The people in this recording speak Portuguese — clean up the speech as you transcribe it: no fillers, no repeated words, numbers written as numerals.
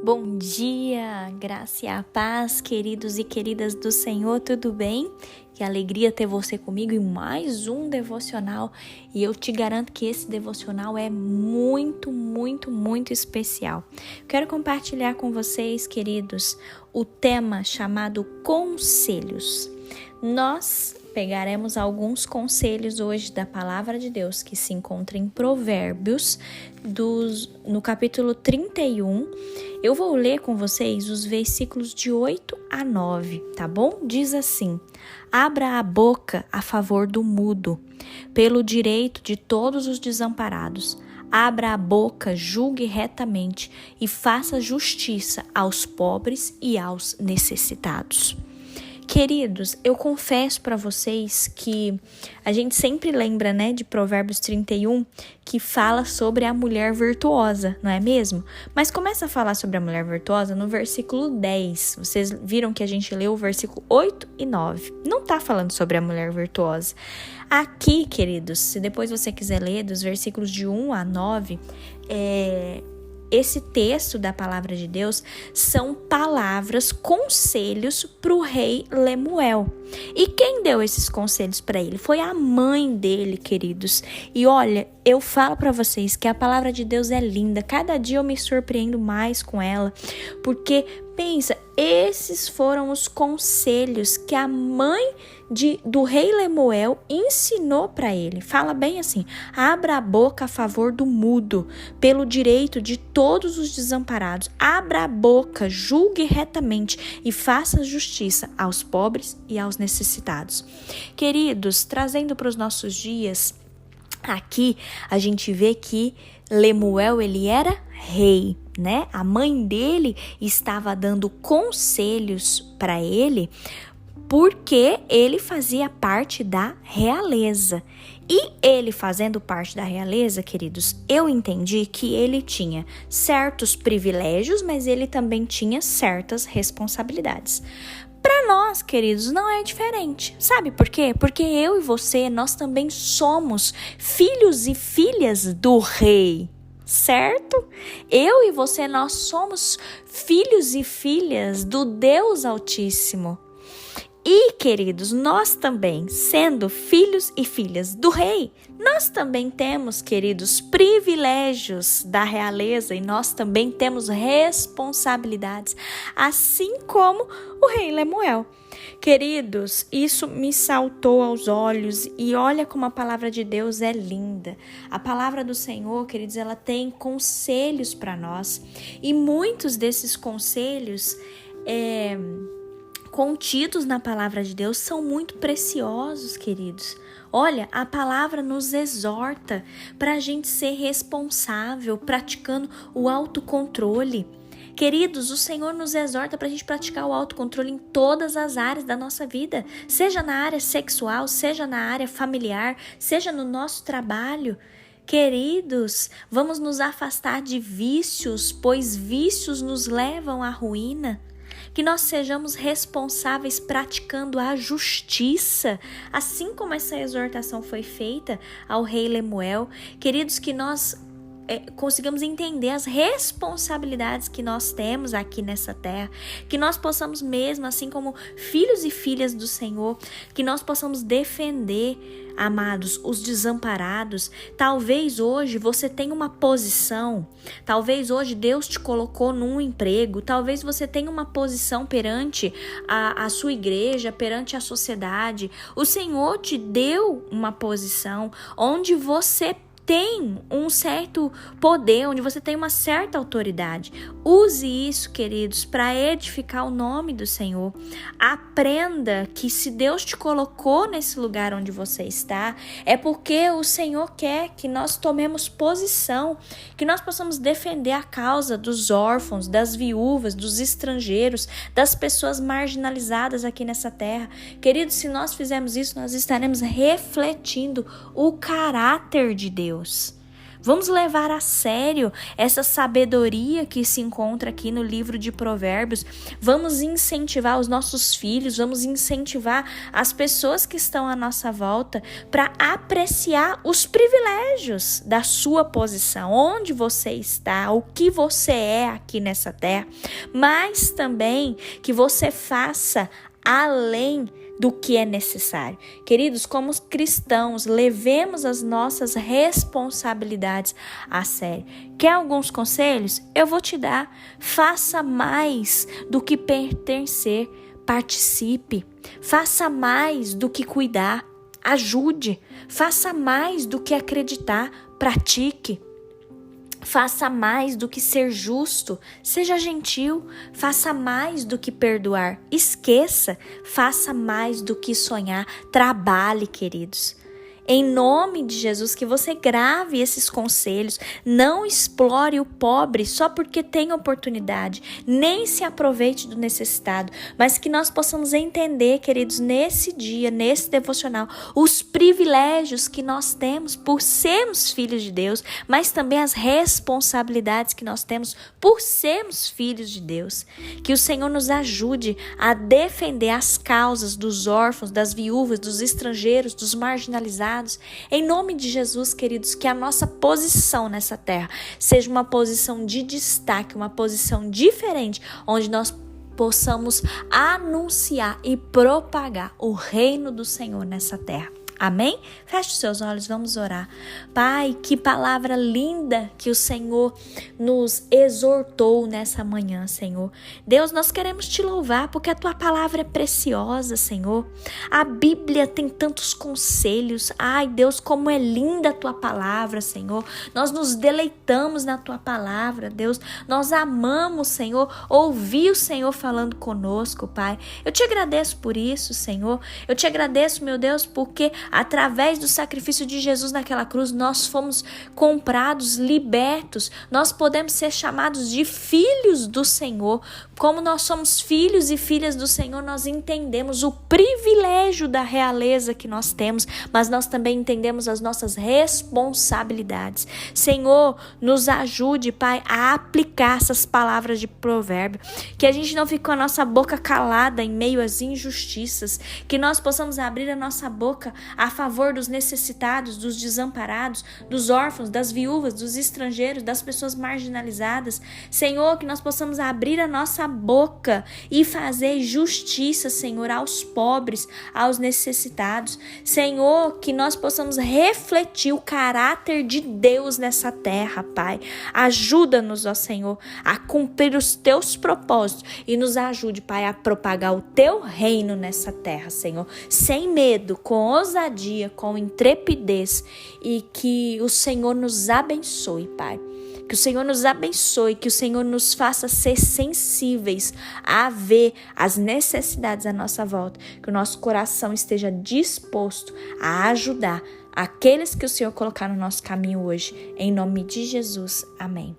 Bom dia, graça e a paz, queridos e queridas do Senhor, tudo bem? Que alegria ter você comigo em mais um devocional e eu te garanto que esse devocional é muito especial. Quero compartilhar com vocês, queridos, o tema chamado Conselhos. Nós pegaremos alguns conselhos hoje da Palavra de Deus que se encontra em Provérbios, no capítulo 31. Eu vou ler com vocês os versículos de 8 a 9, tá bom? Diz assim: abra a boca a favor do mudo, pelo direito de todos os desamparados. Abra a boca, julgue retamente e faça justiça aos pobres e aos necessitados. Queridos, eu confesso para vocês que a gente sempre lembra, de Provérbios 31, que fala sobre a mulher virtuosa, não é mesmo? Mas começa a falar sobre a mulher virtuosa no versículo 10. Vocês viram que a gente leu o versículo 8 e 9. Não está falando sobre a mulher virtuosa. Aqui, queridos, se depois você quiser ler dos versículos de 1 a 9, esse texto da palavra de Deus são palavras, conselhos para o rei Lemuel. E quem deu esses conselhos para ele? Foi a mãe dele, queridos. E olha, eu falo para vocês que a palavra de Deus é linda. Cada dia eu me surpreendo mais com ela. Porque, pensa, esses foram os conselhos que a mãe do rei Lemuel ensinou para ele. Fala bem assim: abra a boca a favor do mudo, pelo direito de todos os desamparados. Abra a boca, julgue retamente e faça justiça aos pobres e aos necessitados. Queridos, trazendo para os nossos dias, aqui a gente vê que Lemuel, ele era rei, A mãe dele estava dando conselhos para ele porque ele fazia parte da realeza. E ele fazendo parte da realeza, queridos, eu entendi que ele tinha certos privilégios, mas ele também tinha certas responsabilidades. Para nós, queridos, não é diferente. Sabe por quê? Porque eu e você, nós também somos filhos e filhas do rei, certo? Eu e você, nós somos filhos e filhas do Deus Altíssimo. E, queridos, nós também, sendo filhos e filhas do rei, nós também temos, queridos, privilégios da realeza e nós também temos responsabilidades, assim como o rei Lemuel. Queridos, isso me saltou aos olhos e olha como a palavra de Deus é linda. A palavra do Senhor, queridos, ela tem conselhos para nós e muitos desses conselhos contidos na palavra de Deus são muito preciosos, queridos. Olha, a palavra nos exorta para a gente ser responsável, praticando o autocontrole. Queridos, o Senhor nos exorta para a gente praticar o autocontrole em todas as áreas da nossa vida, seja na área sexual, seja na área familiar, seja no nosso trabalho. Queridos, vamos nos afastar de vícios, pois vícios nos levam à ruína. Que nós sejamos responsáveis praticando a justiça, assim como essa exortação foi feita ao rei Lemuel. Queridos, que nós consigamos entender as responsabilidades que nós temos aqui nessa terra, que nós possamos mesmo, assim como filhos e filhas do Senhor, que nós possamos defender, amados, os desamparados. Talvez hoje você tenha uma posição, talvez hoje Deus te colocou num emprego, talvez você tenha uma posição perante a sua igreja, perante a sociedade. O Senhor te deu uma posição onde você tem um certo poder, onde você tem uma certa autoridade. Use isso, queridos, para edificar o nome do Senhor. Aprenda que se Deus te colocou nesse lugar onde você está, é porque o Senhor quer que nós tomemos posição, que nós possamos defender a causa dos órfãos, das viúvas, dos estrangeiros, das pessoas marginalizadas aqui nessa terra. Queridos, se nós fizermos isso, nós estaremos refletindo o caráter de Deus. Vamos levar a sério essa sabedoria que se encontra aqui no livro de Provérbios. Vamos incentivar os nossos filhos, vamos incentivar as pessoas que estão à nossa volta para apreciar os privilégios da sua posição, onde você está, o que você é aqui nessa terra, mas também que você faça além do que é necessário. Queridos, como cristãos, levemos as nossas responsabilidades a sério. Quer alguns conselhos? Eu vou te dar. Faça mais do que pertencer, participe. Faça mais do que cuidar, ajude. Faça mais do que acreditar, pratique. Faça mais do que ser justo, seja gentil. Faça mais do que perdoar, esqueça. Faça mais do que sonhar, trabalhe, queridos. Em nome de Jesus, que você grave esses conselhos. Não explore o pobre só porque tem oportunidade. Nem se aproveite do necessitado. Mas que nós possamos entender, queridos, nesse dia, nesse devocional, os privilégios que nós temos por sermos filhos de Deus, mas também as responsabilidades que nós temos por sermos filhos de Deus. Que o Senhor nos ajude a defender as causas dos órfãos, das viúvas, dos estrangeiros, dos marginalizados. Em nome de Jesus, queridos, que a nossa posição nessa terra seja uma posição de destaque, uma posição diferente, onde nós possamos anunciar e propagar o reino do Senhor nessa terra. Amém? Feche os seus olhos, vamos orar. Pai, que palavra linda que o Senhor nos exortou nessa manhã, Senhor. Deus, nós queremos te louvar porque a tua palavra é preciosa, Senhor. A Bíblia tem tantos conselhos. Ai, Deus, como é linda a tua palavra, Senhor. Nós nos deleitamos na tua palavra, Deus. Nós amamos, Senhor, ouvir o Senhor falando conosco, Pai. Eu te agradeço por isso, Senhor. Eu te agradeço, meu Deus, porque através do sacrifício de Jesus naquela cruz, nós fomos comprados, libertos. Nós podemos ser chamados de filhos do Senhor. Como nós somos filhos e filhas do Senhor, nós entendemos o privilégio da realeza que nós temos, mas nós também entendemos as nossas responsabilidades. Senhor, nos ajude, Pai, a aplicar essas palavras de provérbio, que a gente não fique com a nossa boca calada em meio às injustiças, que nós possamos abrir a nossa boca a favor dos necessitados, dos desamparados, dos órfãos, das viúvas, dos estrangeiros, das pessoas marginalizadas. Senhor, que nós possamos abrir a nossa boca e fazer justiça, Senhor, aos pobres, aos necessitados. Senhor, que nós possamos refletir o caráter de Deus nessa terra, Pai. Ajuda-nos, ó Senhor, a cumprir os teus propósitos e nos ajude, Pai, a propagar o teu reino nessa terra, Senhor, sem medo, com ousadia, com intrepidez, e que o Senhor nos abençoe, Pai. Que o Senhor nos abençoe, que o Senhor nos faça ser sensíveis a ver as necessidades à nossa volta, que o nosso coração esteja disposto a ajudar aqueles que o Senhor colocar no nosso caminho hoje. Em nome de Jesus, amém.